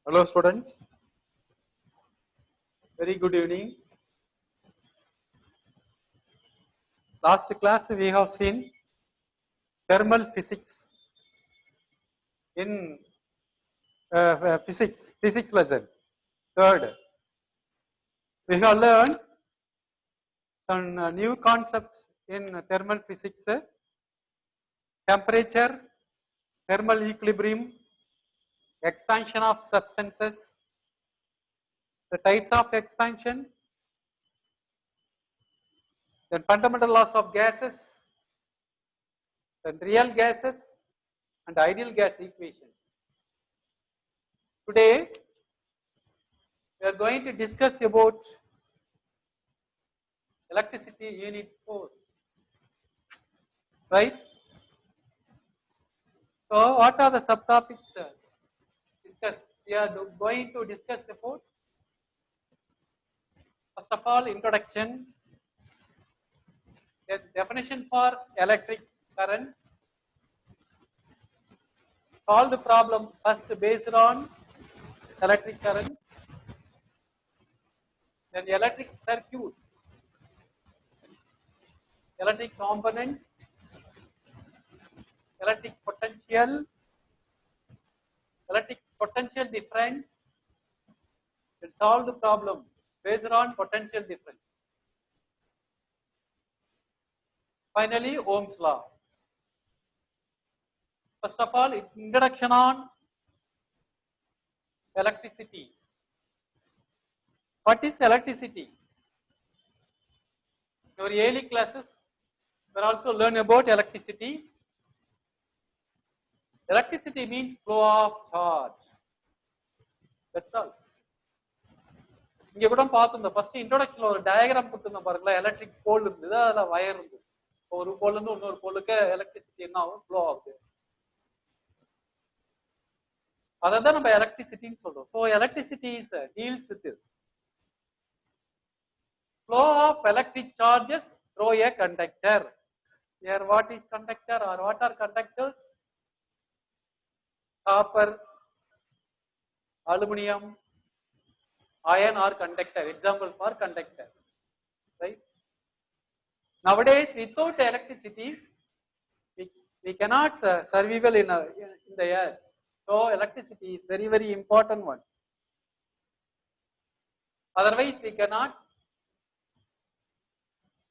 Hello students, very good evening. Last class we have seen thermal physics in physics lesson. Third, we have learned some new concepts in thermal physics, temperature, thermal equilibrium, expansion of substances, the types of expansion, then fundamental laws of gases, then real gases and ideal gas equation. Today we are going to discuss about electricity unit 4, right? So what are the subtopics discussed? We are going to discuss about, first of all, introduction, then definition for electric current, solve the problem first based on electric current, then electric circuit, electric components, electric potential difference, then solve the problem based on potential difference. Finally, Ohm's law. First of all, introduction on electricity. What is electricity? In your early classes, we will also learn about electricity. Electricity means flow of charge. That's all. இங்க கூட பார்த்தோம் first இன்ட்ரோடக்ஷன்ல ஒரு diagram கொடுத்திருந்தோம் பாருங்களா, electric போல் இருந்தது, அதுல wire இருந்தது. ஒரு போல்ல இருந்து இன்னொரு போலுக்கு எலக்ட்ரிசிட்டி என்ன ஆகும், ஃப்ளோ ஆகுது. அதான் நம்ம எலக்ட்ரிசிட்டின்னு சொல்றோம். So electricity is deals with it. Flow of electric charges through a conductor. Here what is conductor or what are conductors? Copper, aluminum, iron or conductor. Example for conductor, right? Nowadays, without electricity, we cannot survival in the air. So electricity is very, very important one. Otherwise, we cannot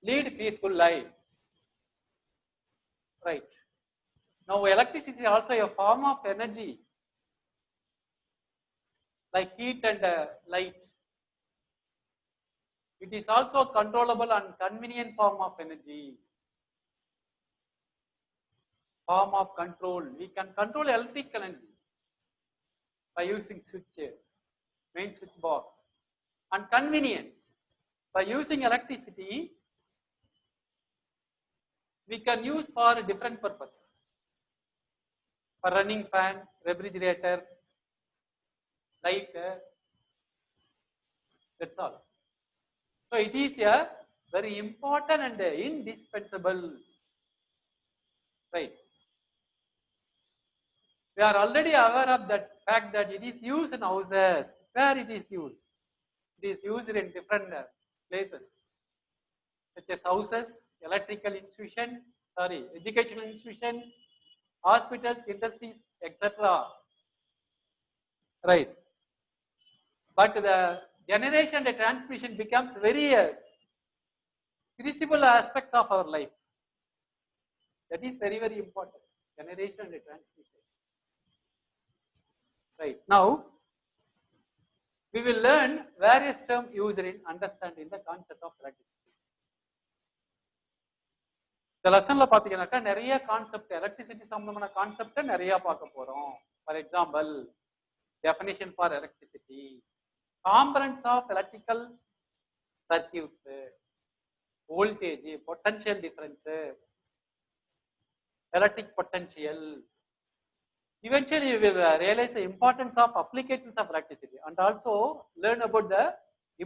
lead peaceful life. Right. Now, electricity is also a form of energy, like heat and light. It is also a controllable and convenient form of energy. Form of control. We can control electric energy by using switch, main switch box. And convenience. By using electricity, we can use for a different purpose. For running fan, refrigerator, light, that's all. So it is a very important and indispensable, right? We are already aware of that fact that it is used in houses. Where it is used? It is used in different places, such as houses, electrical institutions, educational institutions, hospitals, industries, etc. Right. But the generation and transmission becomes very crucial aspect of our life. That is very, very important. Generation and transmission. Right. Now, we will learn various terms used in understanding the concept of electricity. இந்த லெசன்ல பாத்தீங்கன்னாக்கா நிறைய concept, electricity சம்பந்தமான concept நிறைய பார்க்க போறோம். For example, definition for electricity, components of electrical circuits, voltage, potential difference, electric potential. Eventually, you will realize the importance of applications of electricity and also learn about the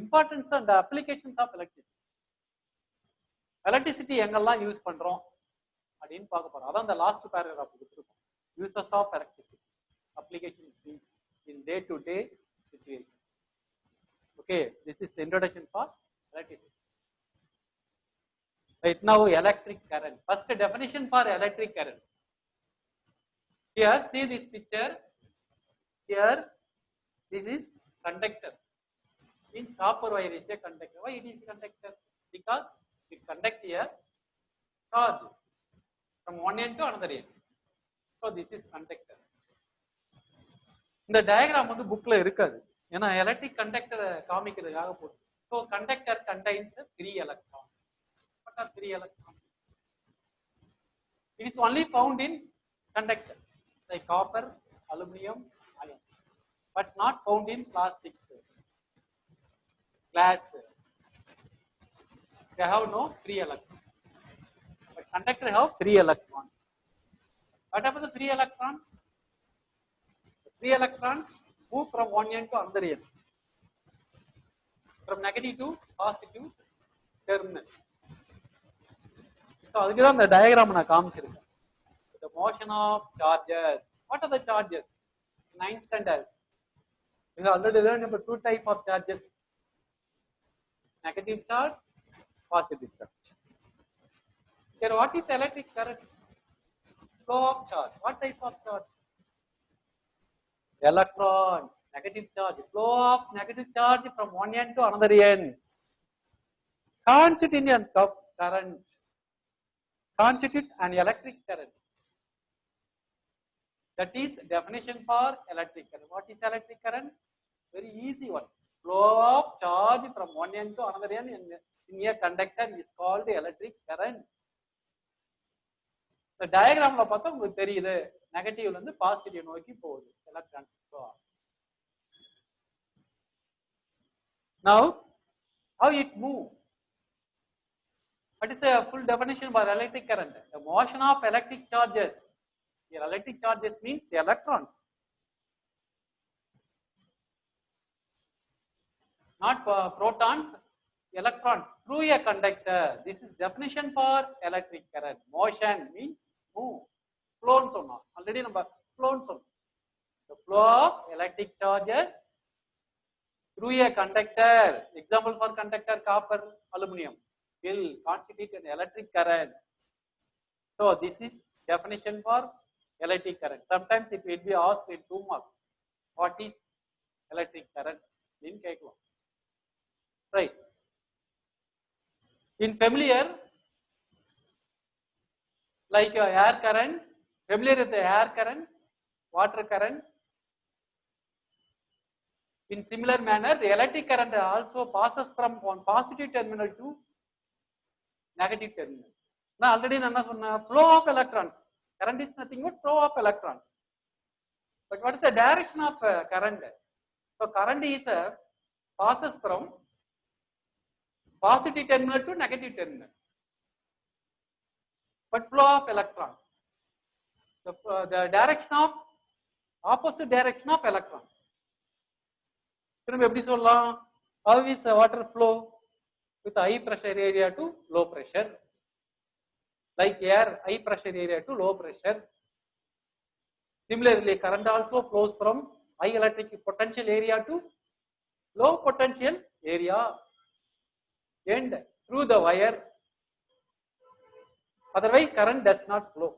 importance and the applications of electricity. Electricity எங்கெல்லாம் use பண்றோம் அப்படின்னு பார்க்க போறோம். அதான் இந்த last paragraph கொடுத்துருக்கோம். Uses of electricity, applications in day to day situation. Okay, this is the introduction for electricity. Right now, electric current. First definition for electric current. Here, see this picture. Here, this is conductor. Means copper wire is a conductor. Why it is a conductor? Because it conducts here charge from one end to another end. So this is conductor. இந்த diagram வந்து bookல இருக்காது. ஏன்னா electric conductor காமிக்கிறதுக்காக போட்டு. So conductor contains 3 electrons. What are 3 electrons? It is only found in conductor like copper, aluminum, iron, but not found in plastic, glass. They have no 3 electrons. But conductor have 3 electrons. What about the 3 electrons? The 3 electrons move from one end to another end. From negative to positive terminal. So அதுக்கு தான் இந்த diagram நான் காமிச்சிருக்கேன். The motion of charges. What are the charges? In 9th standard, we have already learned about 2 types of charges: negative charge, positive charge. Here, what is electric current? Flow of charge. What type of charge? Electrons. Negative charge. Flow of negative charge from one end to another end. Constitute of current. Constitute an electric current. That is definition for electric current. What is electric current? Very easy one. Flow of charge from one end to another end in a conductor is called electric current. The diagram la பார்த்தா உங்களுக்கு தெரியுது. நெகட்டிவ்ல இருந்து positive நோக்கி போகுது electron. Now, how it move? What is the full definition for electric current? The motion of electric charges. Here, electric charges means electrons, not protons, electrons through a conductor. This is definition for electric current. Motion means move. Flow சொன்னா already நம்ம flow சொன்னோம். The flow of electric charges through a conductor. Example for conductor: copper, aluminum will constitute an electric current. So this is definition for electric current. Sometimes it will be asked in 2 marks. What is electric current? In கேட்கலாம். Right. In familiar, like air current, familiar with the air current, water current. In similar manner, the electric current also passes from one positive terminal to negative terminal. Now already நான் என்ன சொன்னேன்? Flow of electrons. Current is nothing but flow of electrons. But what is the direction of current? So current is passes from positive terminal to negative terminal. But flow of electrons, the direction of opposite direction of electrons. திரும்ப எப்படி சொல்லலாம்? How is the water flow? With high pressure area to low pressure. Like air, high pressure area to low pressure. Similarly, current also flows from high electric potential area to low potential area and through the wire. Otherwise, current does not flow.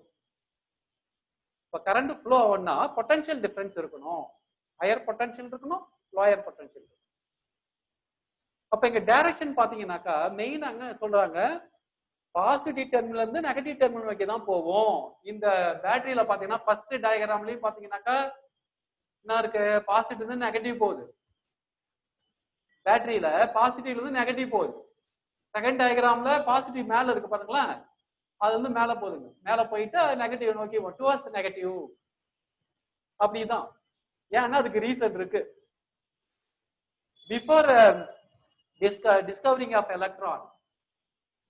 இப்போ current flow ஆகும்னா potential difference இருக்கணும். Higher potential இருக்கணும், lower potential. அப்ப இங்க direction பாத்தீங்கன்னாக்கா main அங்க சொல்றாங்க positive terminal இருந்து நெகட்டிவ் டெர்மினல் வரைக்கும் தான் போவோம். இந்த பேட்டரியில பாத்தீங்கன்னா ஃபர்ஸ்ட் டயகிராம்லயும் பாத்தீங்கன்னாக்கா என்ன இருக்கு? பாசிட்டிவ் இருந்து நெகட்டிவ் போகுது. பேட்டரியில பாசிட்டிவ்ல இருந்து நெகட்டிவ் போகுது. செகண்ட் டயகிராம்ல பாசிட்டிவ் மேல இருக்கு பாருங்களேன், அது வந்து மேல போகுதுங்க. மேல போயிட்டு நெகட்டிவ் நோக்கி டுவர்ட்ஸ் நெகட்டிவ். அப்படிதான். ஏன்னா அதுக்கு ரீசன் இருக்கு. Before discovering of electron,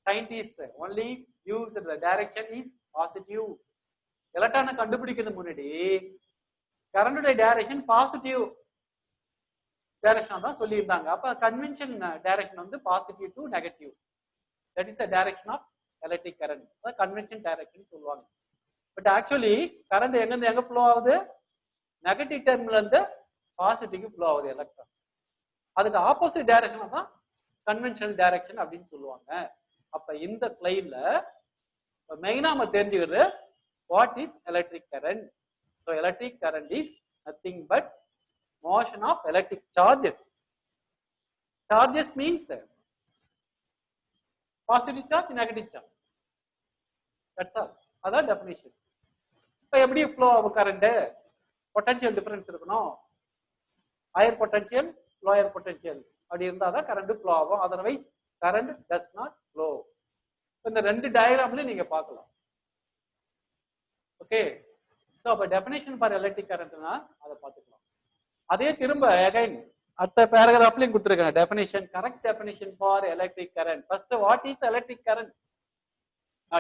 scientists only used the direction is positive. எலக்ட்ரானை கண்டுபிடிக்கிறது முன்னாடி கரண்டுடைய டைரக்ஷன் பாசிட்டிவ் டைரக்ஷன் தான் சொல்லியிருந்தாங்க. அப்ப கன்வென்ஷன் டைரக்ஷன் வந்து positive to negative. That is the direction of electric current. அதாவது கன்வென்ஷன் டைரக்ஷன் சொல்லுவாங்க. பட் ஆக்சுவலி கரண்ட் எங்க இருந்து எங்க ஃப்ளோ ஆகுது? நெகட்டிவ் டெர்மினல் இருந்து பாசிட்டிவ்க்கு ஃப்ளோ ஆகுது எலக்ட்ரான். அதுக்கு ஆப்போசிட் டைரக்ஷன் தான் கன்வென்ஷனல் டைரக்ஷன் அப்படின்னு சொல்லுவாங்க. அப்ப இந்த ஸ்லைட்ல மெயினா நம்ம தெரிஞ்சுக்கிறது what is electric current. So electric current is nothing but motion of electric charges. Charges means positive charge, negative charge. That's all. அதான் டெஃபினிஷன். இப்போ எப்படி ஃப்ளோ ஆகும் கரண்ட்? பொட்டன்ஷியல் டிஃபரன்ஸ் இருக்கணும். ஹையர் பொட்டன்ஷியல், லோயர் பொட்டன்ஷியல் அப்படி இருந்தால் தான் current flow ஆகும். Otherwise current does not flow. இந்த ரெண்டு டயக்ராம்லயும் நீங்க பார்க்கலாம். ஓகே. ஸோ அப்போ டெஃபினேஷன் ஃபார் எலக்ட்ரிக் கரண்ட்னா அதை பார்த்துக்கலாம். அதே திரும்ப அகைன் அடுத்த பேராகிராஃப்லயும் கொடுத்துருக்காங்க definition, correct definition for electric current. First what is electric current?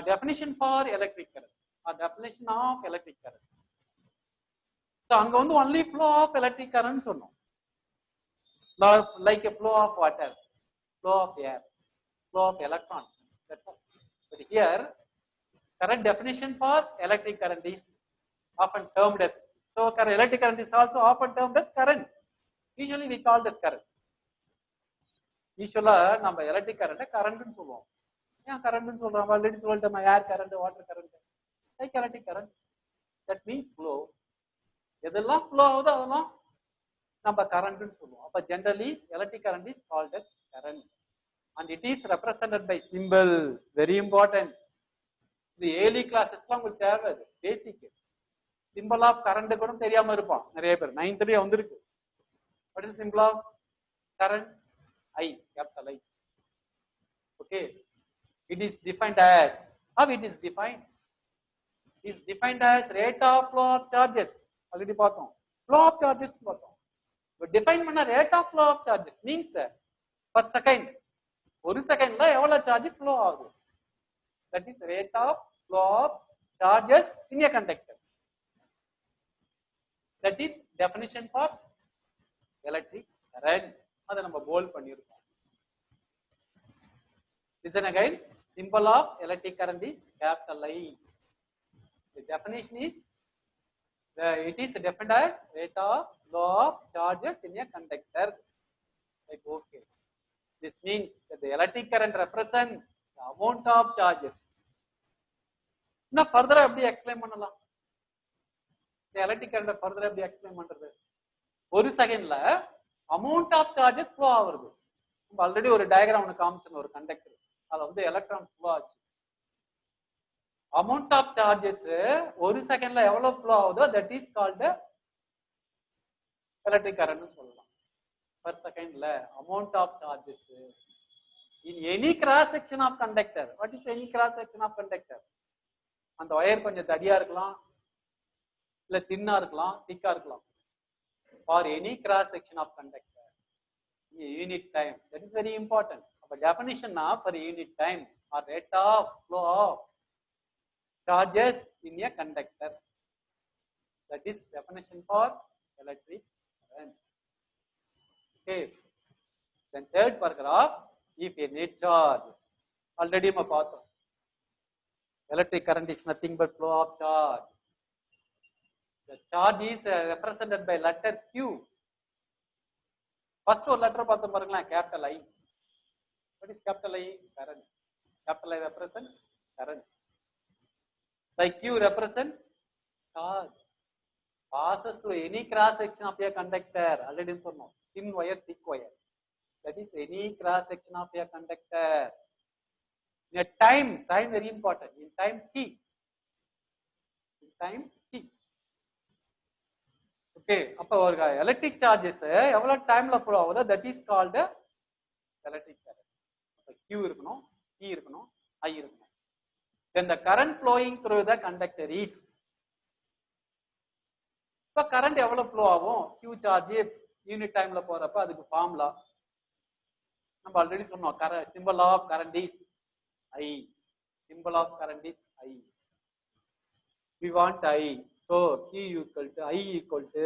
Definition for electric current, definition of electric current. So அங்க வந்து only flow of electric current சொன்னோம். Like a flow of water, flow of air, flow of electrons. That's all. But here, current definition for electric current is often termed as. So, electric current is also often termed as current. Usually, we call this current. Usually, நம்ம electric current current சொல்லுவோம். ஏன் current சொல்றோம்? Already சொல்லிட்டோம், air current, water current. Like electric current. That means flow. எதெல்லாம் flow ஆகுதோ அதெல்லாம் நம்ம current சொல்லுவோம். அப்ப generally electric current is called as current and it is represented by symbol. Very important. The early classes உங்களுக்கு தேவை அது basic. Symbol of current கூட தெரியாம இருப்பான் நிறைய பேர். 9th லயே வந்திருக்கு. What is the symbol of current? I, capital I. Okay. It is defined as, how it is defined? It is defined as rate of flow of charges. already பார்த்தோம். Flow of charges பார்த்தோம். Define பண்ண rate of flow of charges means per second. ஒரு செகண்ட்ல எவ்வளவு charge flow ஆகுது? That is rate of flow of charges in a conductor. That is definition for electric current. அதை நம்ம bolt பண்ணியிருக்கோம். Listen again. Symbol of electric current is capital I. The definition is it is defined as rate of flow of charges in a conductor. Like okay. This means that the electric current represents the amount of charges. Now further எப்படி explain பண்ணலாம்? The electric current further எப்படி explain பண்றது? ஒரு செகண்ட்ல amount of charges flow ஆகுது. நம்ம already ஒரு diagram ஒன்று காமிச்சோம், ஒரு கண்டக்டர். அதுல வந்து எலக்ட்ரான் ஃப்ளோ ஆச்சு. amount of charges ஒரு செகண்ட்ல எவ்வளவு ஃப்ளோ ஆகுதோ that is called electric current னு சொல்லலாம். per secondல amount of charges in any cross section of conductor. What is any cross section of conductor? அந்த ஒயர் கொஞ்சம் தடியா இருக்கலாம், இல்ல தின்னா இருக்கலாம், திக்கா இருக்கலாம். for any cross section of conductor in unit time. That is very important. அப்ப definition for unit time or rate of flow of charges in a conductor. That is definition for electric current. Okay. Then third paragraph, if a net charge. Already we பார்த்தோம். Electric current is nothing but flow of charge. The charge is represented by letter Q. First ஒரு letter பார்த்தோம் பாருங்களேன், capital I. What is capital I? Current. Capital I represents current. Like Q represent charge. Passes through any cross section of a conductor. Already சொன்னோம். Thin wire, thick wire. That is any cross section of a conductor. In a time very important. In time T. In time T. Okay. அப்போ ஒரு electric charges எவ்வளவு டைம்ல flow ஆகுதோ that is called electric current. Q இருக்கணும், T இருக்கணும், I இருக்கணும். Then the current flowing through the conductor is. இப்போ current எவ்வளவு ஃப்ளோ ஆகும்? Q சார்ஜ் யூனிட் டைம்ல போறப்ப அதுக்கு ஃபார்முலா நம்ம ஆல்ரெடி சொன்னோம். Symbol of current is I. Symbol of current is I. We want I. So Q equal to I equal to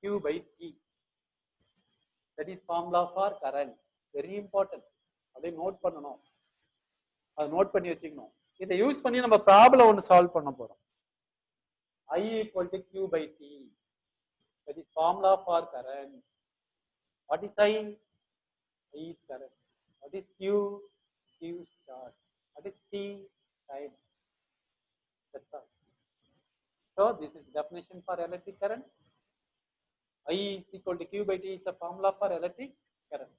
Q by T. That is formula for current. Very important. அதை note பண்ணணும். அதை note பண்ணி வச்சுக்கணும். இதை use பண்ணி நம்ம problem ஒன்று solve பண்ண போறோம். I equal to Q by T. That is formula for current. What is I? I is current. What is Q? Q is charge. What is T? Time. That's all. So this is definition for electric current. I is equal to Q by T is a formula for electric current.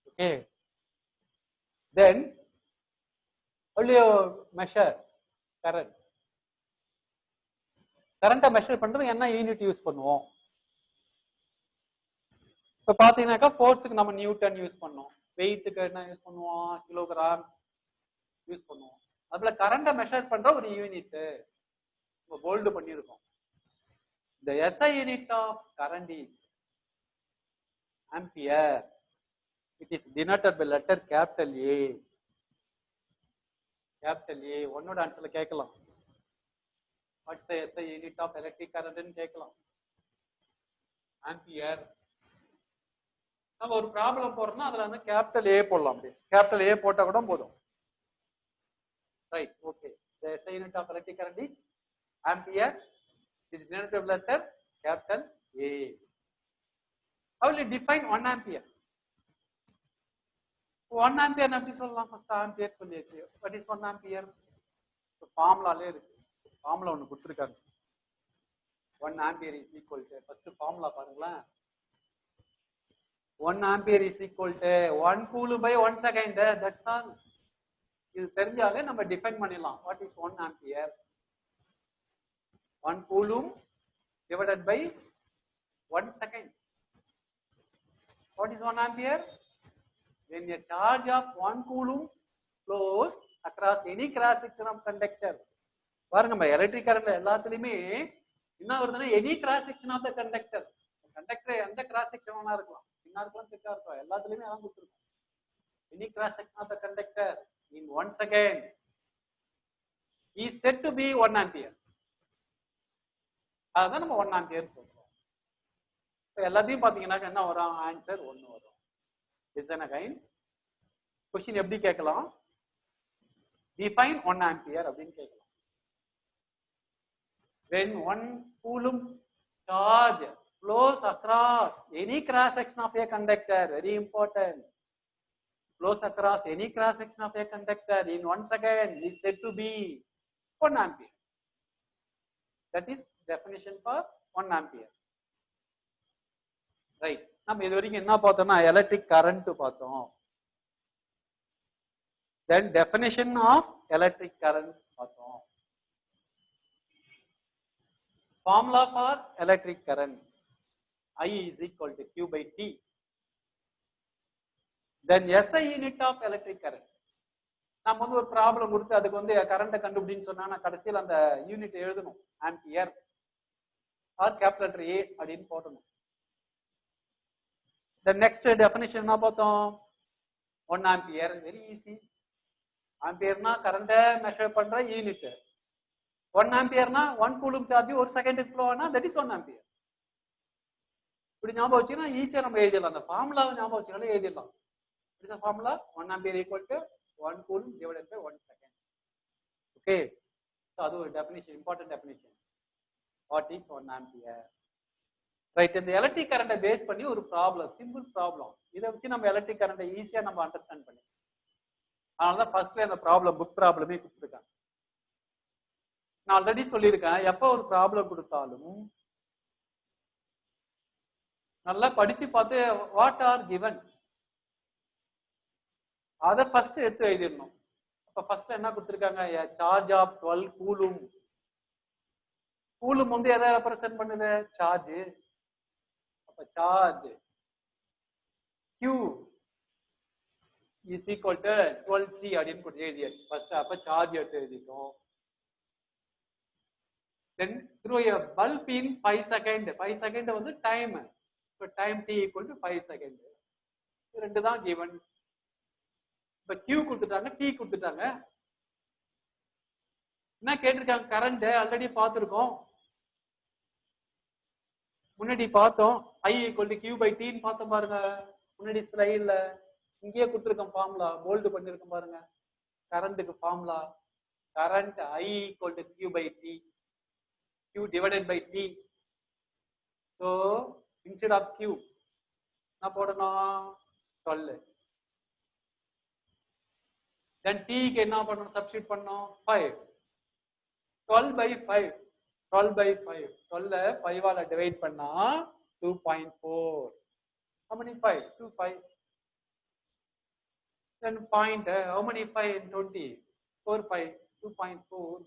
Okay. Then how do you measure current? Current measure பண்றது என்ன unit use பண்ணுவோம்? இப்போ பாத்தீங்கன்னாக்கா ஃபோர்ஸுக்கு நம்ம Newton use பண்ணோம், வெயிட்டுக்கு என்ன use பண்ணுவோம், kilogram use பண்ணுவோம். அதுல கரண்ட மெஷர் பண்ற ஒரு யூனிட் போல்டு பண்ணியிருக்கோம். The SI unit of current is ampere. It is denoted by letter capital A. Capital A. ஒன்னோட ஆன்சர்ல கேட்கலாம். What's the SI unit of electric current ன்னு கேட்கலாம். Ampere. நம்ம ஒரு ப்ராப்ளம் போறோம்னா அதுல வந்து கேபிட்டல் ஏ போடலாம். அப்படி கேபிட்டல் ஏ போட்டா கூட போதும். Right, okay. The SI unit of electric current is ampere. Is denoted by letter capital A. How will you define 1 ampere? 1 ampere எப்படி சொல்லலாம்? ஃபர்ஸ்ட் ஆம்பியர் சொல்லியாச்சு. What is 1 ampere? ஃபார்முலாலே இருக்கு. Formula ஒன்னு கொடுத்திருக்காங்க. 1 ampere is equal to, first formula பாருங்களேன். 1 ampere is equal to 1 coulomb by 1 second. That's all. இது தெரிஞ்சாலே நம்ம டிஃபைன் பண்ணிடலாம். What is 1 ampere? 1 coulomb divided by 1 second. What is 1 ampere? When a charge of 1 coulomb flows across any cross section of conductor. பாருங்க, நம்ம electric கரண்ட்ல எல்லாத்துலயுமே என்ன வருதுன்னா any cross section of the conductor. Conductor எந்த cross section வேணா இருக்கலாம், பின்னா இருக்கலாம், திக்கா இருக்கலாம், எல்லாத்துலயுமே அதான் கொடுத்துருக்கோம். Any cross section of the conductor in 1 second is said to be 1 ampere. அதான் நம்ம 1 ampere சொல்றோம். எல்லாத்தையும் பாத்தீங்கன்னா என்ன வரும்? ஆன்சர் 1 வரும். இதுதானே கைன். क्वेश्चन எப்படி கேட்கலாம்? define 1 ampere அப்படின்னு கேட்கலாம். when 1 coulomb charge flows across any cross section of a conductor, very important, flows across any cross section of a conductor in 1 second is said to be 1 ampere. That is definition for 1 ampere. Right. நம்ம இது வரைக்கும் என்ன பார்த்தோம்னா electric current பார்த்தோம். then definition of electric current பார்த்தோம். formula for electric current, I is equal to Q by T. then SI unit of electric current. நம்ம வந்து ஒரு ப்ராப்ளம் கொடுத்து அதுக்கு வந்து கரண்ட்டை கண்டுபிடின்னு சொன்னா நான் கடைசியில் அந்த யூனிட் எழுதணும். Ampere or capital letter A அப்படின்னு போடணும். the next definition என்ன பார்த்தோம்? 1 ampere. very easy. ஆம்பியர்னா கரண்ட்டை மெஷர் பண்ற யூனிட். 1 ampere-னா 1 coulomb சார்ஜ் ஒரு செகண்டுக்கு ஃப்ளோ ஆனா that is 1 ampere. இப்படி ஞாபகம் வச்சீங்கன்னா ஈஸியா நம்ம எழுதிடலாம். அந்த ஃபார்முலாவை ஞாபகம் வச்சுனாலே எழுதிடலாம். What is the formula? 1 ampere equal to 1 coulomb divided by 1 second. Okay. So அது ஒரு definition, important definition. What is 1 ampere? Right. இந்த எலக்ட்ரிக் கரண்ட்டை பேஸ் பண்ணி ஒரு ப்ராப்ளம், சிம்பிள் ப்ராப்ளம். இதை வச்சு நம்ம எலக்ட்ரிக் கரண்ட்டை ஈஸியா நம்ம அண்டர்ஸ்டாண்ட் பண்ணி, அதனாலதான் ஃபர்ஸ்ட்ல அந்த ப்ராப்ளம் புக் ப்ராப்ளமே கொடுத்துருக்காங்க. நான் ஆல்ரெடி சொல்லியிருக்கேன், எப்போ ஒரு ப்ராப்ளம் கொடுத்தாலும் நல்லா படிச்சு பார்த்து வாட் ஆர் கிவன் அதை ஃபர்ஸ்ட் எடுத்து எழுதிடணும். அப்ப ஃபர்ஸ்ட் என்ன கொடுத்துருக்காங்க? Charge of 12 coulomb. கூலும் வந்து எதை ரெப்ரசென்ட் பண்ணுது? சார்ஜ். அப்ப charge Q is equal to 12C அப்படின்னு கொடுத்து எழுதியாச்சு ஃபர்ஸ்ட். அப்ப சார்ஜ் எடுத்து எழுதிட்டோம். then through a bulb in 5 second. 5 second வந்து time. so time t equal to 5 second. இது ரெண்டு தான் given. இப்ப Q கொடுத்துட்டாங்க, T கொடுத்துட்டாங்க. என்ன கேட்டிருக்காங்க? கரண்ட் ஆல்ரெடி பார்த்திருக்கோம், முன்னாடி பார்த்தோம். I equal to Q by T ன்னு பார்த்தோம் பாருங்க முன்னாடி ஸ்லைட்ல. இங்கேயே கொடுத்துருக்கோம் ஃபார்முலா, போல்டு பண்ணிருக்கோம் பாருங்க. கரண்ட்டுக்கு formula, current I equal to Q by T, Q divided by T. So instead of Q என்ன போடணும் 12. then T க்கு என்ன பண்ணணும் சப்ஸ்டிட்யூட் பண்ணணும் 5. 12 by 5. 12 by 5. 12 5 ஆல டிவைட் பண்ணா 2.4. how many 5? 2 5. then point how many 5 in 20? 4 5. 2.4.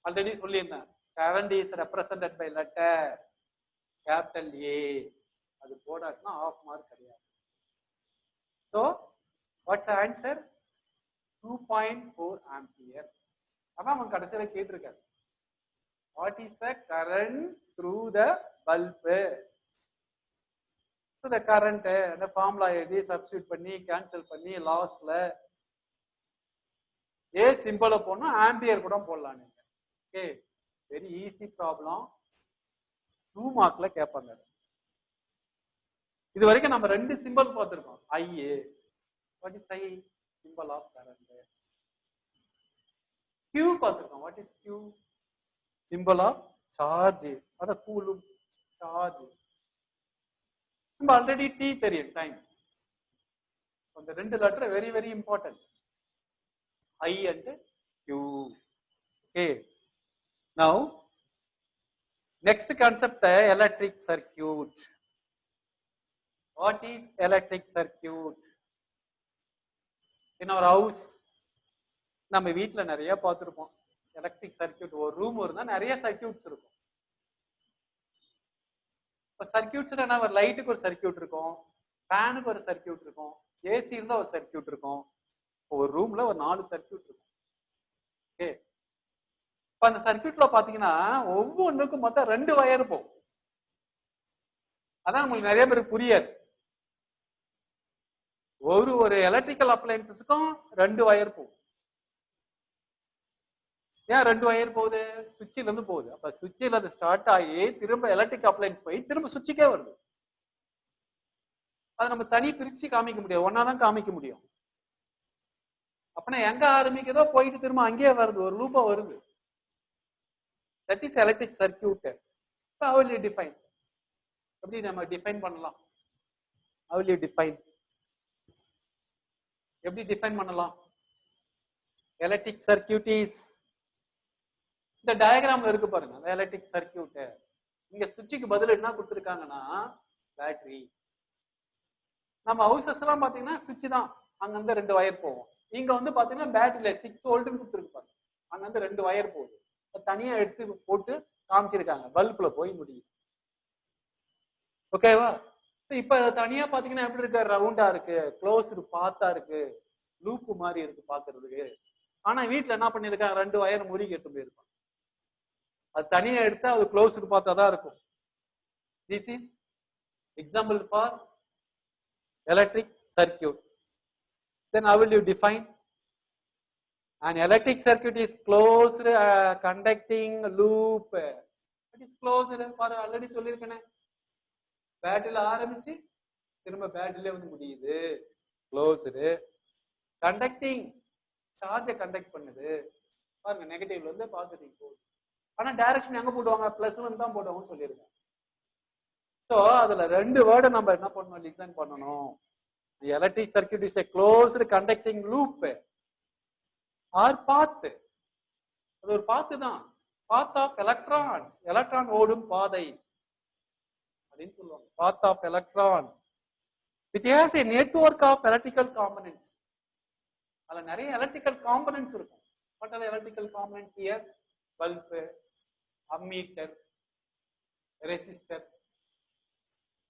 already சொல்லியிருந்தேன். current is represented by letter capital A. அது போடாட்னா half mark கிடையாது. so what's the answer? 2.4 ampere. அதான் அவன் கடைசியில கேட்டிருக்காரு. what is the current through the bulb? so the current அந்த ஃபார்முலா எழுதி சப்ஸ்டிட்யூட் பண்ணி கேன்சல் பண்ணி லாஸ்ட்ல ஏ சிம்பிள போனா ஆம்பியர் கூட போடலாம் நீங்க. Okay, very easy problem. 2 மார்க்ல கேட்பாங்க. இது வரைக்கும் நம்ம 2 சிம்பிள் பார்த்திருக்கோம். ஐஏ, what is I? Symbol of current. Q பார்த்திருக்கோம். What is Q? Symbol of charge. அத கூலும் சார்ஜ். நம்ம ஆல்ரெடி டி தெரியும் டைம். அந்த 2 letter very very important. I and Q. Okay. Now, next concept, electric circuit. What is electric circuit? In our house, நம்ம வீட்ல நிறைய பார்த்திருப்போம். Electric circuit ஒரு room இருந்தா நிறைய சர்க்கியூட்ஸ் இருக்கும். இப்போ சர்க்கியூட்ஸ்ல என்ன, ஒரு லைட்டுக்கு ஒரு சர்க்கியூட் இருக்கும், ஃபேனுக்கு ஒரு சர்க்கியூட் இருக்கும், ஏசி இருந்தா ஒரு சர்க்கியூட் இருக்கும். ஒரு ரூம்ல ஒரு 4 சர்க்கியூட் இருக்கும். ஓகே, இப்ப அந்த சர்க்கியூட்ல பாத்தீங்கன்னா ஒவ்வொன்றுக்கும் மொத்தம் 2 வயர் போகும். அதான் உங்களுக்கு நிறைய பேருக்கு புரியாது. ஒரு எலக்ட்ரிக்கல் அப்ளையன்சஸ்க்கும் 2 வயர் போகும். ஏன் 2 வயர் போகுது? சுவிட்சில இருந்து போகுது. அப்ப சுவிட்சில் அது ஸ்டார்ட் ஆகி திரும்ப எலக்ட்ரிக் அப்ளையன்ஸ் போய் திரும்ப சுவிட்சுக்கே வருது. அதை நம்ம தனி பிரிச்சு காமிக்க முடியாது, ஒன்னாதான் காமிக்க முடியும். அப்படின்னா எங்க ஆரம்பிக்குதோ போயிட்டு திரும்ப அங்கேயே வருது, ஒரு லூப்பா வருது. That is electric circuit. how will you define? எப்படி நம்ம டிஃபைன் பண்ணலாம்? how will you define? எப்படி டிஃபைன் பண்ணலாம்? எலக்ட்ரிக் சர்க்கியூட் இஸ், இந்த டயகிராம்ல இருக்கு பாருங்க, எலக்ட்ரிக் சர்க்கியூட். இங்க சுவிட்சுக்கு பதில் என்ன கொடுத்துருக்காங்கன்னா பேட்டரி. நம்ம ஹவுசஸ் எல்லாம் பாத்தீங்கன்னா சுவிட்ச் தான், அங்க இருந்து 2 வயர் போவோம். இங்க வந்து பாத்தீங்கன்னா பேட்டரியில 6 வோல்ட்னு கொடுத்துருப்பாங்க, அங்க வந்து 2 வயர் போகுது. தனியா எடுத்து போட்டு காமிச்சிருக்காங்க, பல்புல போய் முடியும். ஓகேவா? இப்ப தனியா பாத்தீங்கன்னா எப்படி இருக்கு? ரவுண்டா இருக்கு, க்ளோஸ்டு பாத்தா இருக்கு, லூப் மாதிரி இருக்கு பாக்குறதுக்கு. ஆனா வீட்டுல என்ன பண்ணிருக்காங்க, 2 வயர் முறுக்கி எடுத்து போயிருப்பாங்க. அது தனியா எடுத்தா அது க்ளோஸ்டு பார்த்தா தான் இருக்கும். This is example for electric circuit. Then how will you define? An electric circuit is closed conducting loop. It is closed for already சொல்லிருக்கேனே, பேட்டரியில ஆரம்பிச்சு திரும்ப பேட்டரியில வந்து முடியுது. closed conducting, சார்ஜை கண்டக்ட் பண்ணுது. பாருங்க, நெகட்டிவ்ல இருந்து பாசிட்டிவ் போகுது. ஆனா டைரக்ஷன் எங்க போடுவாங்க? பிளஸ்ல இருந்து தான் போடுவாங்கன்னு சொல்லியிருக்கேன். So அதுல 2 வேர்டை நம்ம என்ன பண்ணணும், லிசன் பண்ணணும். The electric circuit is a closed conducting loop or path. அது ஒரு பாத் தான், path of electrons. எலக்ட்ரான் ஓடும் பாதை அப்படின்னு சொல்லுவாங்க, path of electron. It has a network of electrical components. அதுல நிறைய எலக்ட்ரிக்கல் காம்பனன்ட்ஸ் இருக்கும். What are the electrical components here? Bulb, ammeter, resistor.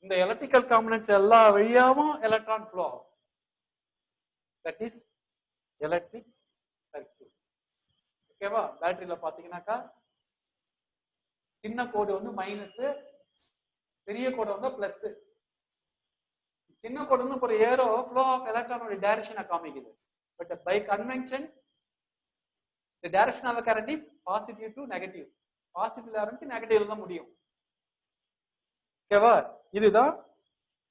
இந்த எலக்ட்ரிக்கல் காம்பனன்ட்ஸ் எல்லா வழியாவும் எலக்ட்ரான் ஃப்ளோ ஆகும். That is electric circuit. ஓகேவா? பேட்டரியில பாத்தீங்கன்னாக்கா சின்ன கோடு வந்து மைனஸ், பெரிய கோடு வந்து பிளஸ். சின்ன கோடு வந்து ஒரு ஏரோ ஃப்ளோ ஆஃப் எலக்ட்ரானோட டைரக்ஷனை காமிக்குது. But by convention the direction of the current is positive to negative. பாசிட்டிவ்ல ஆரம்பிச்சு நெகட்டிவ்ல தான் முடியும். ஓகேவா? இதுதான்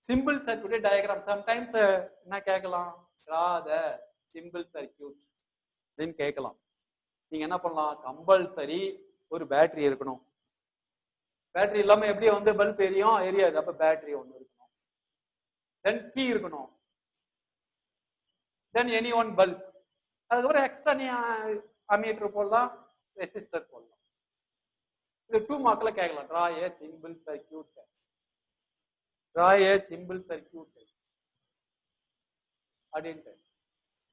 சிம்பிள் சர்க்யூட் டயகிராம். சம்டைம்ஸ் என்ன கேட்கலாம், draw the simple circuit அப்படின்னு கேட்கலாம். நீங்க என்ன பண்ணலாம், கம்பல்சரி ஒரு பேட்டரி இருக்கணும். பேட்டரி இல்லாம எப்படி வந்து பல்ப் எரியும்? எரியாது. அப்ப பேட்டரி ஒன்று இருக்கணும். தென் கீ இருக்கணும். தென் எனி ஒன் பல்ப். அதுக்கப்புறம் எக்ஸ்ட்ரா நீ அம்மீட்டர் போடலாம், ரெசிஸ்டர் போடலாம். இது 2 மார்க்ல கேட்கலாம். Draw a simple circuit. Draw a simple circuit அப்படின்ட்டு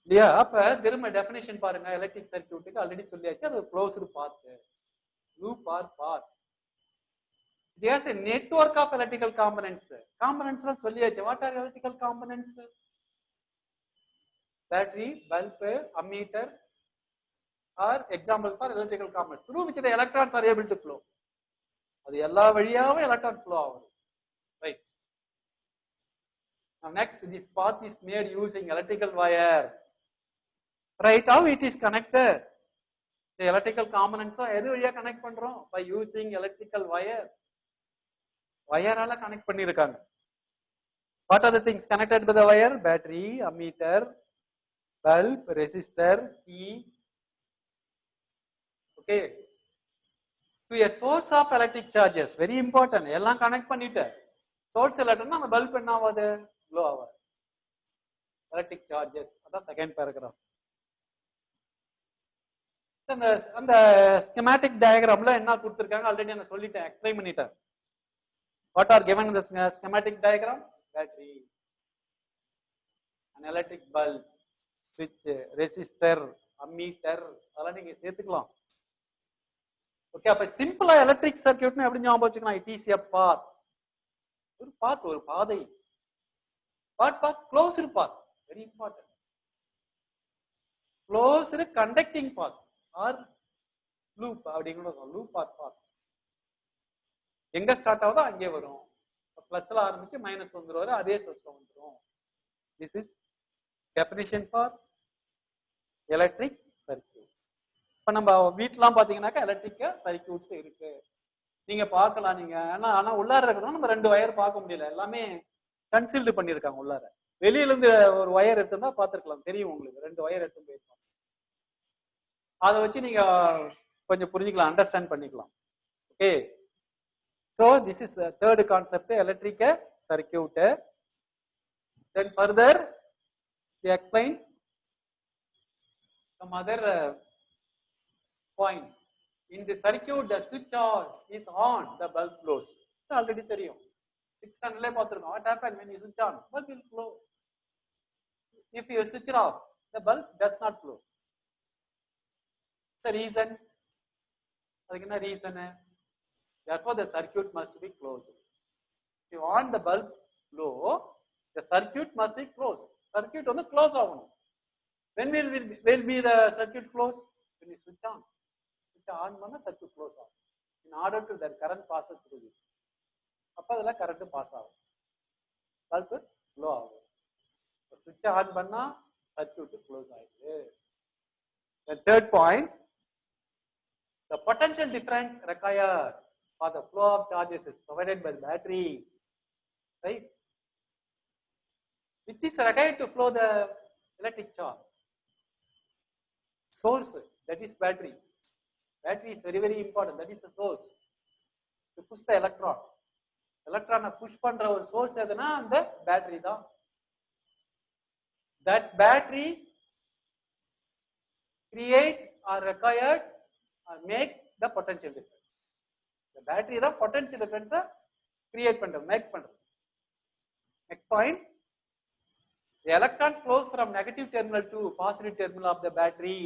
இல்லையா? அப்ப திரும்ப டெஃபினேஷன் பாருங்க. எலக்ட்ரிக் சர்க்கியூட்டுக்கு ஆல்ரெடி சொல்லியாச்சு. அது closed path, loop or path. It has a network of electrical components. Components எல்லாம் சொல்லியாச்சு. What are electrical components? Battery, bulb, ammeter are examples for electrical components through which the electrons are able to flow. அது எல்லா வழியாவே electron flow ஆகும். Right. Now next, this path is made using electrical wire. Right, how it is connected? The electrical components எது வழியா connect பண்றோம்? By using electrical wire. வயரால connect பண்ணிருக்காங்க. What are the things connected by the wire? Battery, ammeter, bulb, resistor, key. Okay. To a source of electric charges. Very important. எல்லாம் connect பண்ணிட்டு source இல்லட்டா அந்த bulb என்ன ஆகாது? Glow ஆகாது. Electric charges. அதான் second paragraph. அந்த schematic டயகிராம்ல என்ன கொடுத்திருக்காங்க ஆல்ரெடி நான் சொல்லிட்டேன், எக்ஸ்பிளைன் பண்ணிட்டேன். What are given in the schematic diagram? Battery, an electric bulb, switch, resistor, ammeter, அதெல்லாம் நீங்க சேர்த்துக்கலாம். ஓகே, அப்ப சிம்பிளா எலக்ட்ரிக் சர்க்யூட்னு எப்படி ஞாபகம் வச்சுக்கலாம்? It is a path. ஒரு பாத், ஒரு பாதை. Path closed path. Very important. Closed conducting path or loop அப்படிங்கிற லூப் ஆர் பாத். எங்க ஸ்டார்ட் ஆகுதோ அங்கே வரும். பிளஸ்ல ஆரம்பிச்சு மைனஸ் வந்துருவாரு, அதே சோர்ஸ்ல வந்துடும். This is definition for electric circuit. இப்ப நம்ம வீட்டுலாம் பாத்தீங்கன்னாக்கா எலக்ட்ரிக் சர்க்யூட்ஸ் இருக்கு, நீங்க பார்க்கலாம். நீங்க ஆனா உள்ளார இருக்கணும், நம்ம 2 வயர் பார்க்க முடியல, எல்லாமே கன்சீல்டு பண்ணிருக்காங்க உள்ளார. வெளியில இருந்து ஒரு வயர் எடுத்துருந்தா பாத்துருக்கலாம், தெரியும் உங்களுக்கு. 2 வயர் எடுத்து போயிருப்பாங்க. அதை வச்சு நீங்க கொஞ்சம் புரிஞ்சுக்கலாம், அண்டர்ஸ்டாண்ட் பண்ணிக்கலாம். Okay. So this is the third concept, electric circuit. Then further they explain some other points. In the circuit, the switch is on, the bulb glows. Already தெரியும். 6th standard பார்த்திருக்கோம். What happens when you switch on? Bulb will glow. If you switch it off, the bulb does not glow. The reason? அதுக்கு என்ன reason? Therefore, the circuit must be closed. If you want the bulb glow, the circuit must be closed. Circuit on the close ஆகணும். When will be the circuit close? When you switch on. Switch on பண்ணா circuit close ஆகும். In order to the current passes through it. அப்ப அதுல current pass ஆகும். bulb glow ஆகும். Switch on பண்ணா circuit close ஆயிடுது. The third point, the potential difference required for the flow of charges is provided by the battery, right? Which is required to flow the electric charge? Source, that is battery. Battery is very important. That is the source to push the electron. Electron push பண்ற ஒரு source எதுனா அந்த battery தான். That battery create or required or make the potential difference. The battery தான் potential difference create பண்றது, make பண்றது. Next point, the electrons flows from negative terminal to positive terminal of the battery.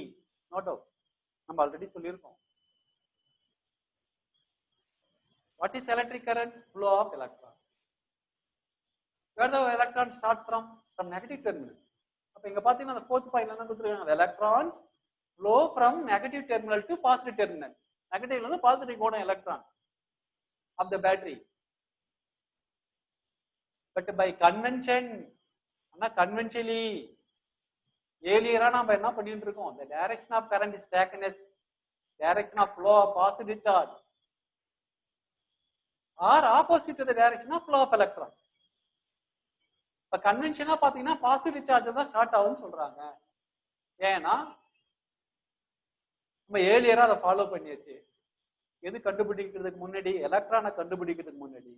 Note out, நம்ம already சொல்லியிருக்கோம். What is electric current? Flow of electron. Where the electron start from negative terminal. அப்ப இங்க பாத்தீங்கன்னா அந்த 4th point என்ன கொடுத்திருக்காங்க? The electrons flow from negative terminal to positive terminal. Negative ல இருந்து positive போன electron of the battery. But by convention, conventionally, earlier நம்ம என்ன பண்ணிட்டு இருக்கோம்? The direction of current is taken as direction of flow of positive charge or opposite to the direction of flow of electron. இப்ப கன்வென்ஷனா பாத்தீங்கன்னா positive charge தான் start ஆகுதுன்னு சொல்றாங்க. ஏன்னா நம்ம ஏர்லியரா அதை ஃபாலோ பண்ணியாச்சு. எது கண்டுபிடிக்கிறதுக்கு முன்னாடி, எலக்ட்ரானை கண்டுபிடிக்கிறதுக்கு முன்னாடி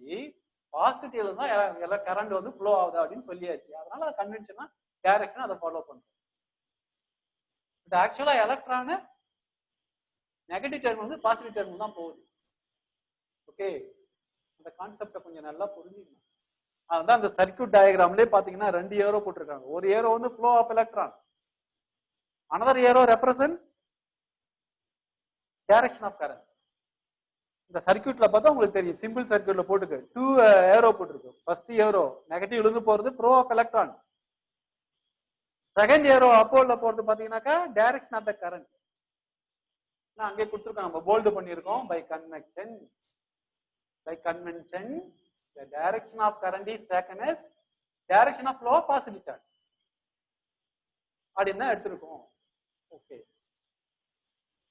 பாசிட்டிவ்ல தான் கரண்ட் வந்து ஃப்ளோ ஆகுது அப்படின்னு சொல்லியாச்சு. அதனால கன்வென்ஷனா டைரக்ஷன் அதை ஃபாலோ பண்றோம். பட் ஆக்சுவலா எலக்ட்ரான் நெகட்டிவ் டெர்ம் வந்து பாசிட்டிவ் டெர்ம் தான் போகுது. ஓகே, அந்த கான்செப்டை கொஞ்சம் நல்லா புரிஞ்சுக்கணும். அதுதான் அந்த சர்க்யூட் டயக்ராம்லயே பாத்தீங்கன்னா 2 ஏரோ போட்டிருக்காங்க. ஒரு ஏரோ வந்து flow of electron, another arrow represent direction of current. இந்த சர்க்யூட்ல பார்த்தா உங்களுக்கு தெரியும், சிம்பிள் சர்க்யூட்ல போட்டுருக்கு 2 ஏரோ போட்டிருக்கு. ஃபர்ஸ்ட் ஏரோ நெகட்டிவ்ல இருந்து போறது flow of electron, second arrow அப்போல்ல போறது பாத்தீங்கன்னாக்கா டைரக்ஷன் ஆஃப் த கரண்ட். நான் அங்கே கொடுத்துருக்கோம், நம்ம போல்டு பண்ணியிருக்கோம். By convention the direction of current is taken as direction of flow of positive charge அப்படின்னு தான் எடுத்திருக்கோம். Okay,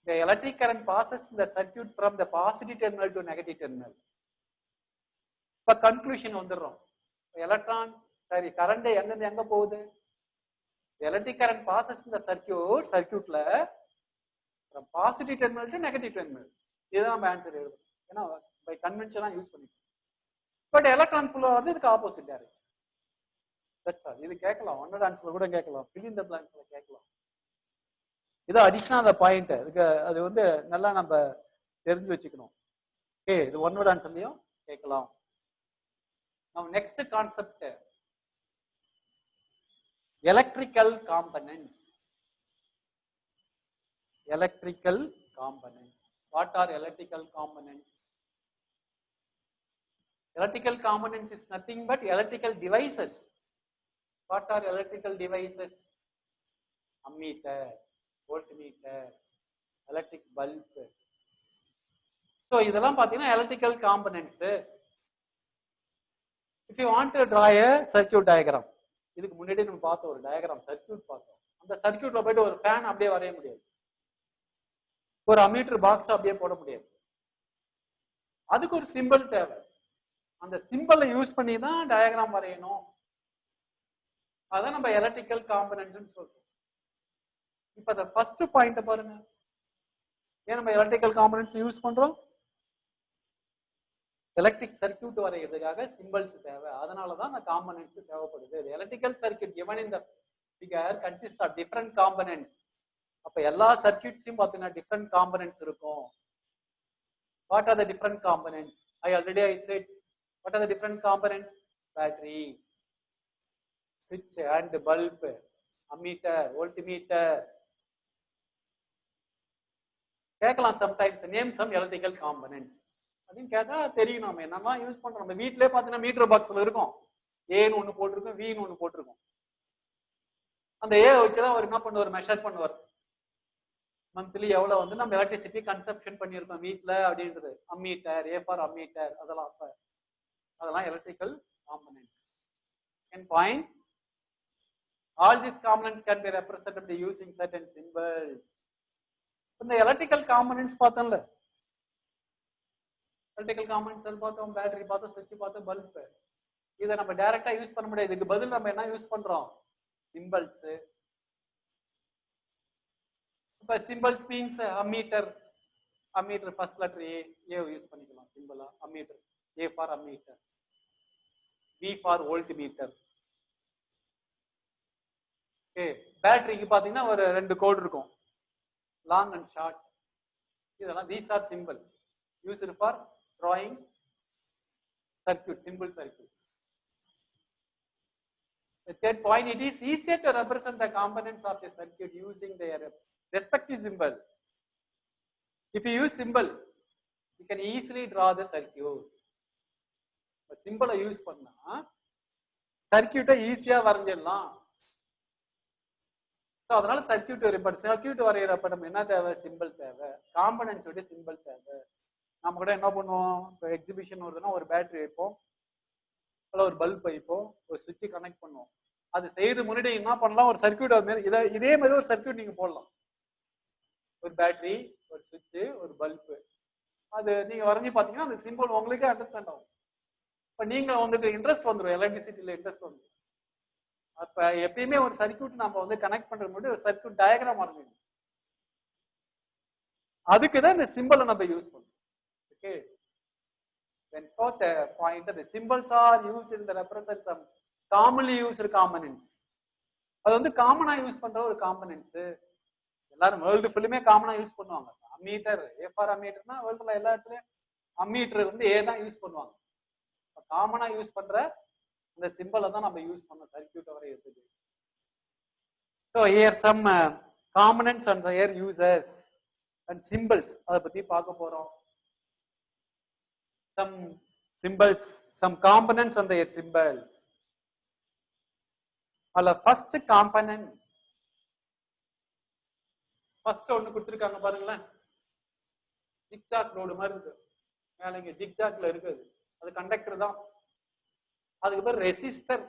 the electric current passes in the circuit from the positive terminal to negative terminal. இப்ப conclusion வந்துடுறோம். Electron சரி current எங்க எங்க போகுது? electric current passes in the சர்க்யூட்ல from positive terminal to negative terminal. இதுதான் நம்ம ஆன்சர் எழுதுறோம். ஏன்னா பை கன்வென்ஷனா யூஸ் பண்ணிட்டோம். பட் எலக்ட்ரான் ஃப்ளோ வந்து இதுக்கு ஆப்போசிட் டைரக்ஷன். That's all. இது கேட்கலாம், ஒன் வேர்ட் ஆன்சர்ல கூட கேட்கலாம், ஃபில் இன் தி பிளாங்க்ஸ்ல கேட்கலாம். இது அடிஷனல் அந்த பாயிண்ட், இதுக்கு அது வந்து நல்லா நம்ம தெரிஞ்சு வச்சுக்கணும். ஓகே, இது ஒன் வேர்ட் ஆன்சர்லயும் கேட்கலாம். Now next concept, electrical components. Electrical components. What are electrical components? Electrical components is nothing but electrical devices. What are electrical devices? Ammeter, voltmeter, electric bulb. So இதெல்லாம் பாத்தீங்கன்னா electrical components. If you want to draw a circuit diagram, இதுக்கு முன்னாடி நம்ம பார்த்தோம் ஒரு diagram, circuit பார்த்தோம். அந்த சர்க்யூட்ல போயிட்டு ஒரு ஃபேன் அப்படியே வரைய முடியாது, ஒரு அம்மீட்டர் பாக்ஸ் அப்படியே போட முடியாது. அதுக்கு ஒரு சிம்பிள் தேவை. அந்த சிம்பிளை யூஸ் பண்ணி தான் டயக்ராம் வரையணும். அதான் நம்ம எலக்ட்ரிக்கல் காம்பனன்ட்ஸ் சொல்றோம். இப்ப அந்த ஃபர்ஸ்ட் பாயிண்ட் பாருங்க, ஏன் நம்ம எலக்ட்ரிக்கல் காம்பனன்ட்ஸ் யூஸ் பண்றோம்? எலக்ட்ரிக் சர்க்யூட் வரைகிறதுக்காக சிம்பிள்ஸ் தேவை. அதனாலதான் அந்த காம்பனன்ட்ஸ் தேவைப்படுது. Electrical circuit given in the figure consists of different components. அப்ப எல்லா சர்க்யூட்ஸையும் பார்த்தீங்கன்னா டிஃபரெண்ட் காம்பனன்ட்ஸ் இருக்கும். What are the different components? I said, what are the different components? Battery, switch and bulb, ammeter, voltmeter. கேட்கலாம் sometimes, name some electrical components. அப்படின்னு கேட்டா தெரியும் நம்ம என்னமா யூஸ் பண்றோம். நம்ம வீட்டிலே பார்த்தீங்கன்னா மீட்டர் பாக்ஸ்ல இருக்கும், ஏன்னு ஒண்ணு போட்டிருக்கும், வீன்னு ஒண்ணு போட்டிருக்கும். அந்த ஏ வச்சுதான் அவர் என்ன பண்ணுவார், மெஷர் பண்ணுவார். மந்த்லி எவ்வளவு வந்து நம்ம எலக்ட்ரிசிட்டி கன்சப்ஷன் பண்ணியிருக்கோம் வீட்டுல அப்படின்றது. அம்மீட்டர், ஏ ஃபார் அம்மீட்டர், அதெல்லாம் electrical components. Second point, all these components can be represented by using certain symbols. இந்த எலக்ட்ரிக்கல் காம்பனன்ட்ஸ் பார்த்தோம்ல, எலக்ட்ரிக்கல் காம்பனன்ட்ஸ் பார்த்தோம், பேட்டரி பார்த்தோம், சுவிட்ச் பார்த்தோம், பல்ப். இதை நம்ம டைரக்டா யூஸ் பண்ண முடியாது. இதுக்கு பதில் நம்ம என்ன யூஸ் பண்றோம்? சிம்பிள்ஸ். இப்ப symbols means ammeter, ammeter first letter A use பண்ணிக்கலாம் சிம்பிளா. Ammeter, A for ammeter, V for voltmeter. Okay, பேட்டரிக்கு பாத்தீங்கன்னா ஒரு 2 கோட் இருக்கும், லாங் அண்ட் ஷார்ட். இதெல்லாம் these are symbol used for drawing circuit, simple circuits. The third point, it is easier to represent the components of a circuit using their respective symbol. If you use symbol, you can easily draw the circuit. But symbol use பண்ணா circuit ஈஸியா வரைஞ்சிடலாம். அதனால circuit வரையும். But circuit வரைகிறப்ப நம்ம என்ன தேவை? Simple தேவை, components உடைய simple தேவை. நம்ம கூட என்ன பண்ணுவோம், இப்போ எக்ஸிபிஷன் வருதுன்னா ஒரு பேட்டரி வைப்போம், ஒரு பல்ப் வைப்போம், ஒரு சுவிட்ச் கனெக்ட் பண்ணுவோம். அது செய்து முன்னாடி என்ன பண்ணலாம், ஒரு சர்க்யூட் இதே மாதிரி ஒரு சர்க்யூட் நீங்க போடலாம். ஒரு பேட்டரி, ஒரு சுவிட்ச், ஒரு பல்ப். அது நீங்க வரைஞ்சி பாத்தீங்கன்னா அந்த சிம்பிள் உங்களுக்கே அண்டர்ஸ்டாண்ட் ஆகும். இப்ப நீங்க வந்துட்டு இன்ட்ரெஸ்ட் வந்துடும், எலக்ட்ரிசிட்டியில இன்ட்ரெஸ்ட் வந்துடும். அப்ப எப்பயுமே ஒரு சர்க்யூட் நம்ம வந்து கனெக்ட் பண்றது முன்னாடி ஒரு சர்க்யூட் டயக்ராம் வரைஞ்சிடணும். அதுக்குதான் இந்த சிம்பிளை நம்ம யூஸ் பண்ணுவோம். Okay. Then fourth point, the symbols are used in the represent some commonly used components. அது வந்து காமனா யூஸ் பண்ற ஒரு காம்பனன்ட்ஸ். எல்லாரும் வேர்ல்டு ஃபுல்லுமே காமனா யூஸ் பண்ணுவாங்க. அம்மீட்டர், ஏ ஃபார் அம்மீட்டர்னா வேர்ல்டுல எல்லா இடத்துலயும் அம்மீட்டர் வந்து ஏ தான் யூஸ் பண்ணுவாங்க. காமனா யூஸ் பண்ற இந்த சிம்பலை தான் நம்ம யூஸ் பண்ண சர்க்யூட் வரை இருக்குது. So here some components and their uses and symbols அதை பத்தி பார்க்க போறோம். Some symbols, some components and their symbols. அல்ல first component, first ஒன்னு கொடுத்திருக்காங்க பாருங்களேன், ஜிக்ஜாக் ரோடு மாதிரி இருக்கு. மேல இங்க ஜிக்ஜாக்ல இருக்குது, அது கண்டக்டர் தான். அதுக்கு பேர் resistor.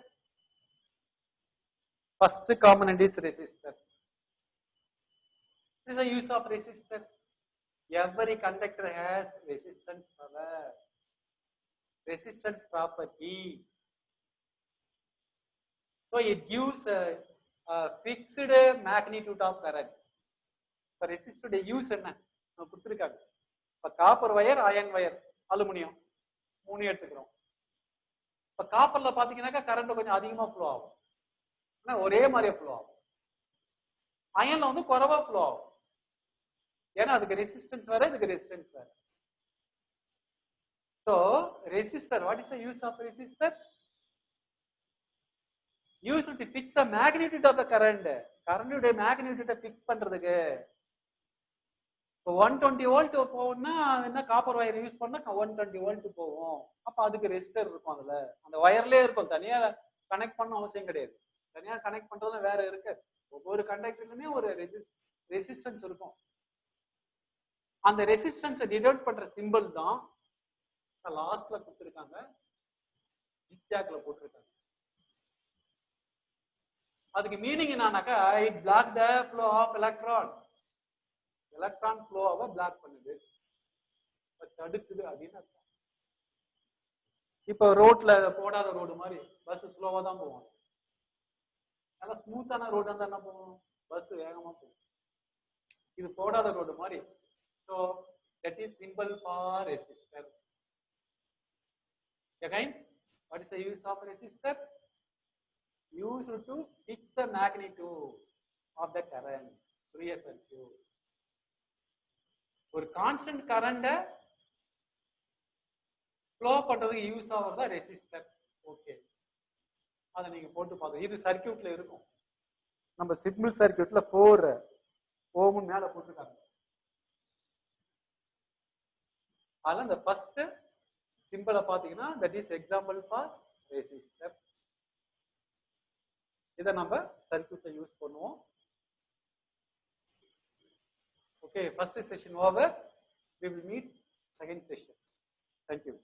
First component is resistor. What is the use of resistor? Every conductor has resistance power, resistance property. So it gives a fixed magnitude of current. For resistor use என்ன கொடுத்திருக்காங்க. இப்ப copper wire, iron wire, aluminium 3 எடுத்துக்கிறோம். இப்ப காப்பர்ல பாத்தீங்கன்னாக்கா current கொஞ்சம் அதிகமா flow ஆகும், ஒரே மாதிரியே ஃப்ளோ ஆகும். அயன்ல வந்து குறைவா ஃப்ளோ ஆகும், ஏன்னா அதுக்கு ரெசிஸ்டன்ஸ் வேற, இதுக்கு ரெசிஸ்டன்ஸ் வேற. So resistor, what is the use of resistor? Used to fix the magnitude of the current. current உடைய magnitude ஃபிக்ஸ் பண்றதுக்கு. இப்போ 120 வோல்ட் போகும்னா என்ன, காப்பர் வயர் யூஸ் பண்ணா 120 வோல்ட் போகும். அப்ப அதுக்கு ரெசிஸ்டர் இருக்கும், அதுல அந்த வயர்லயே இருக்கும், தனியா கனெக்ட் பண்ண அவசியம் கிடையாது. தனியா கனெக்ட் பண்றதுல வேற இருக்கு. ஒவ்வொரு கண்டக்டர்லயுமே ஒரு ரெசிஸ்டன்ஸ் இருக்கும். அந்த ரெசிஸ்டன்ஸை டினோட் பண்ற சிம்பிள் தான் லாஸ்ட்ல கொடுத்திருக்காங்க, ஜிக்ஜாக்ல போட்டிருக்காங்க. அதுக்கு மீனிங் என்னன்னாக்கா, it black the flow of electron. Electron ஃப்ளோவை black பண்ணுது, தடுக்குது அப்படின்னு அர்த்தம். இப்போ ரோட்ல போடாத ரோடு மாதிரி பஸ் ஸ்லோவா தான் போவோம். நல்லா ஸ்மூத்தான ரோடு இருந்தா என்ன போகும், பஸ் வேகமா போகும். இது போடாத ரோடு மாதிரி. So that is symbol for resistor. Again, what is the use of resistor? Used to fix the magnitude of the current through a circuit. ஒரு கான்ஸ்டன்ட் கரண்ட ஃப்ளோ பண்றதுக்கு யூஸ் ஆகுறதா ரெசிஸ்டர். ஓகே, அதை நீங்க போட்டு பாருங்க. இது சர்க்யூட்ல இருக்கும், நம்ம சிம்பிள் சர்க்யூட்ல 4 ஓம் மேல போட்டுருக்காங்க. அதனால இந்த ஃபர்ஸ்ட் சிம்பிளை பாத்தீங்கன்னா that is example for resistor. இதை நம்ம சர்க்யூட்ல யூஸ் பண்ணுவோம். Okay, first session over. We will meet second session. Thank you.